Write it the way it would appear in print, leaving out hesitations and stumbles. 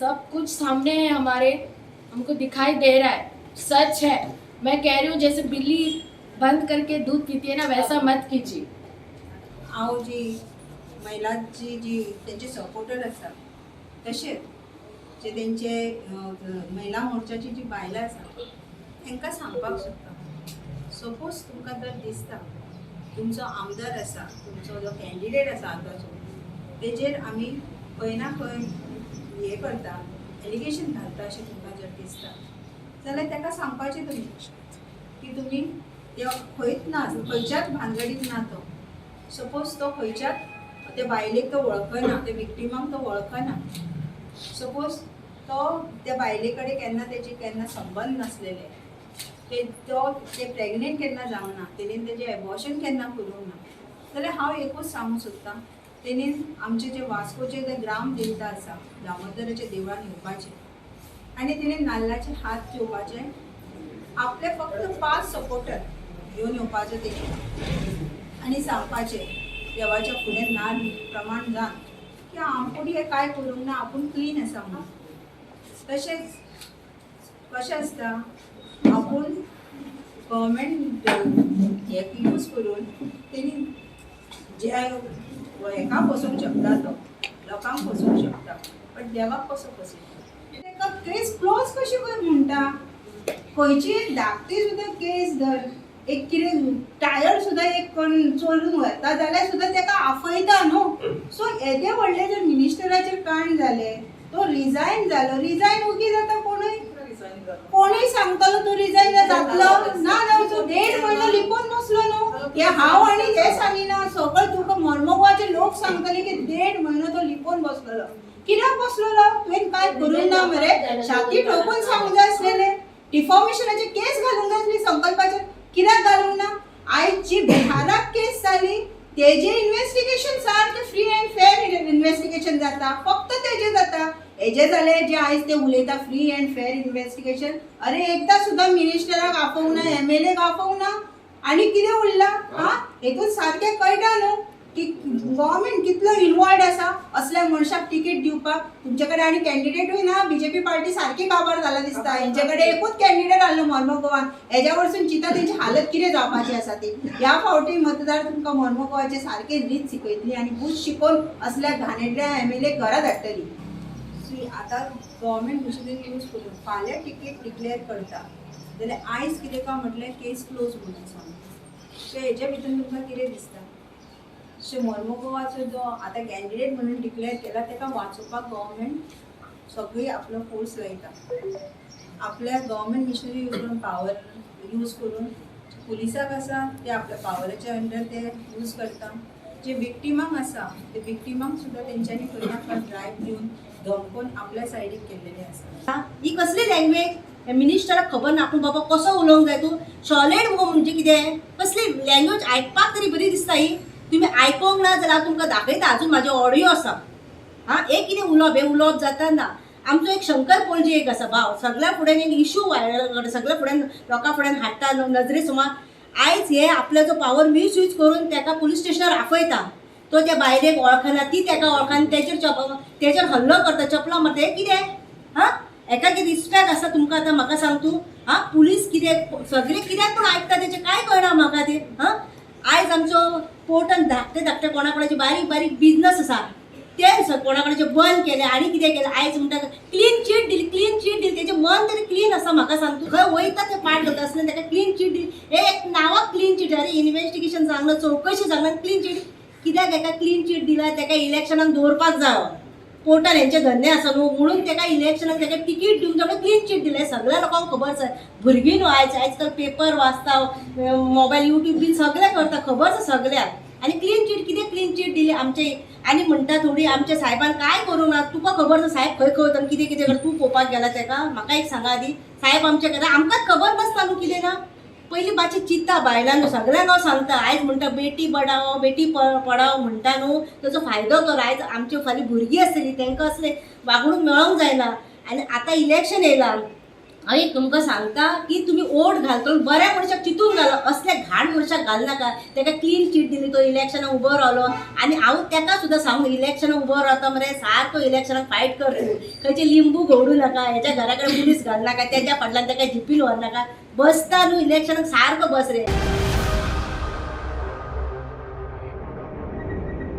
सब कुछ सामने है हमारे, हमको दिखाई दे रहा है, सच है। मैं कह रही हूँ जैसे बिल्ली बंद करके दूध पीती है ना, वैसा मत कीजिए। हांव जी महिलांची जी त्यांचे सपोर्टर आसा तशेंच जे तेंचे महिला मोर्चाची जी बायलां आसा तांकां सांगपाक सोदता, सपोज तुमकां जर दिसता तुमचो आमदार आसा, तुमचो जो कॅन्डिडेट आसा आतांचो, तेजेर आमी खंय ना खंय हे करता, एलिगेशन घालता अशें तुमकां जर दिसता जाल्यार ताका सांगपाचें तुमी की तुमी ते खंयच ना, खंयच्याच भानगडीत ना तो। सपोज तो खंयच्याच ते बायलेक तो वळखना, ते विक्टिमाक तो वळखना, सपोज तो त्या बायले कडेन केन्ना संबंध नासलेले, ते प्रेग्नेंट केन्ना जावंक ना, तेणेन तेजें एबॉर्शन केन्ना करूंक ना, जाल्यार हांव एकूच सांगूंक सोदतां, तेणेन आमचे जे वास्कोचे जे ग्राम देवता आसा, दामोदराच्या देवळान येवपाचें आनी तेणेन नाल्लाचे हात घेवपाचे, आपले फक्त 5 सपोर्टर घेवन येवपाचे तेणेन आनी सांगपाचें देवाच्या फुडें नाल्ल प्रमाण जावन की आपूण हें कांय करूंक ना, आपूण क्लीन आसा म्हणून। तशेंच कशें आसता, आपूण गव्हर्मेंट हे यूज करून तेणी जे हेका फसोवंक शकता, तो लोकांक फसोवंक शकता, बट देवाक कसो फसयता, तेका केस क्लोज कशी काय म्हणटा। खंयची एक धाकटी सुद्दां केस धर, एक कितें टायर सुद्दां एक कोण चोरून व्हरता जाल्यार सुद्दां तेका आफयता न्हू। सो येदे व्हडले जर मिनिस्टराचेर कांड जाले, तो रिजायन जालो, रिजायन उगी जाता कोणूय सांगतालो तो रिजायन जातलो ना, तो 1.5 म्हयनो लिपोवन बसलो न्हू। हे हांव आनी हे सांगिना, सगळे तुका मर्मगोवाचे लोक सांगतले की 1.5 म्हयनो तो लिपोवन बसलेलो। कित्याक बसलेलो? तुवें कांय करूंक ना मरे, छाती ठोकून सांगूंक जाय आसलेले, डिफॉर्मेशनाचे केस घालूंक जाय आसली संकल्पाचेर, कित्याक घालूंक ना? आयज जी बिहाराक केस जाली तेजे इन्व्हेस्टिगेशन सारकें फ्री एंड फेअर इन्व्हेस्टिगेशन जाता, फक्त तेजे जाता। हेजे जाले जे आयज ते उलयता फ्री एंड फेअर इन्व्हेस्टिगेशन, अरे एकदा सुद्दां मिनिस्टराक आफोवंक ना, एमएलएक आफोवंक ना, आनी कितें उरला? हेतून सारकें कळटा न्हू की गव्हर्मेंट कितलो इन्वॉल्ड आसा असल्या मनशाक तिकीट दिवपाक। तुमचे कडेन आनी कॅन्डिडेटूय ना, बीजेपी पार्टी सारकी काबार जाला दिसता, हेंचे कडेन एकूच कॅन्डिडेट आहलो मर्मगोवान, हेज्या वरसून चिंता तेंची हालत कितें जावपाची आसा ती। ह्या फावटी मतदार तुमकां मर्मगोवाचे सारके रीत शिकयतली आनी बूथ शिकोवन असल्या घाणेरड्या एमएलए घरा धाडटली। आतां गव्हर्मेंट मशिनरी यूज करून फाल्यां टिकेट डिक्लेअर करता जाल्यार आयज कितें काय म्हटलें केस क्लोज म्हणून सांगता। सो हेजे भितर तुमकां कितें दिसता? सो मर्मगोवाचो जो आतां कॅन्डिडेट म्हणून डिक्लेअर केला ताका वाचोवपाक गव्हर्मेंट सगळी आपलो फोर्स लायता, आपल्या गव्हर्मेंट मिशनरी यूज करून पावर यूज करून पुलिसाक आसा ते आपल्या पावराच्या अंडर ते यूज करता, जे विक्टिमांक आसा ते विक्टिमांक सुद्दां तेंच्यांनी खंय ना खंय ड्रायव्ह दिवन धमकोवन आपल्या सायडीक केल्लेले आसा। ही कसली लँग्वेज? मिनिस्टराक खबर ना आपूण बाबा कसो उलोवंक जाय, तूं शॉलेड मुगो म्हणजे कितें? कसली लँग्वेज आयकपाक तरी बरी दिसता ही? तुमी आयकोंक ना जाल्यार हांव तुमकां दाखयता, अजून म्हाजे ऑडियो आसा। एक कितें उलोवप, हे उलोवप जाता ना। आमचो एक शंकर पणजी एक आसा भाव, सगळ्या फुड्यान एक इशू व्हायरल, सगळ्या फुड्यान लोकां फुड्यान हाडटा नजरे सुमार। आयज हे आपलो जो पावर मिसयूज करून ताका पुलीस स्टेशनार आफयता, तो त्या बायलेक वळखना, ती ताका वळखना, तेजेर हल्लो करता, चपलां मारता, हें कितें? हेका कितें रिस्पेक्ट आसा तुमकां? आतां म्हाका सांग तूं, पुलीस कितें सगळे कित्याक पूण आयकता तेजें कांय कळना म्हाका ते। आयज आमचो पोर्टान धाकटे कोणा कडेचे बारीक बारीक बिजनस आसा ते कोणा कडेचे बंद केले आनी कितें केलें, आयज म्हणटा क्लीन चीट दिली, क्लीन चीट दिली, तेजें मन तरी क्लीन आसा म्हाका सांग तूं? खंय वयता ते पाट घेता आसतना ताका क्लीन चीट दिली, हे एक नांवाक क्लीन चीट, अरे इन्व्हेस्टिगेशन जावंक चवकशी जावंक क्लीन चीट कित्याक? हेका क्लीन चीट दिला, ताका इलेक्शनाक दवरपाक जाय, पोर्टान हेंचे धंदे आसा न्हू म्हणून ताका इलेक्शनाक ताका तिकीट दिवंक जाय, क्लीन चीट दिलें। सगळ्या लोकांक खबर आसा, भुरगीं न्हू आयज काल पेपर वाचता, मोबायल यूट्यूब बी सगळें करता, खबर आसा सगळ्याक। आनी क्लीन चीट कितें क्लीन चीट दिली आमचे? आनी म्हणटा थोडी आमच्या साहेबान काय करूं ना, तुका खबर आसा साहेब खंय खंय वता कितें कितें करता, तूं पळोवपाक गेला ताका? म्हाका एक सांगा आदी, साहेब आमच्या घरा आमकांच खबर नासता न्हू कितें ना। पयलीं बाची चिंता बायलांक सगळ्यांक हांव सांगता, आयज म्हणटा बेटी बढाओ बेटी पढाओ म्हणटा न्हू, ताचो फायदो कर। आयज आमची फाल्यां भुरगीं आसतलीं, तांकां असलें वागणूक मेळोंक जायना। आनी आतां इलेक्शन येयलां, आणि तुमकां सांगता की तुम्ही ओट घालतो बऱ्या मनशाक चितून घालो, असल्या घाण मनशाक घाल नाका. ताका क्लीन चीट दिली, तो इलेक्शनाक उबो रावलो आनी हांव ताका सुद्दां सांगू इलेक्शनाक उबो रावता मरे सारको इलेक्शनाक फायट कर तूं, खंयचे लिंबू घोडू नाका, हेच्या घरा कडेन पुलीस घाल नाका, तेच्या फाटल्यान ताका जिपील व्हर नाका, बसता न्हू इलेक्शनाक सारको बस रे.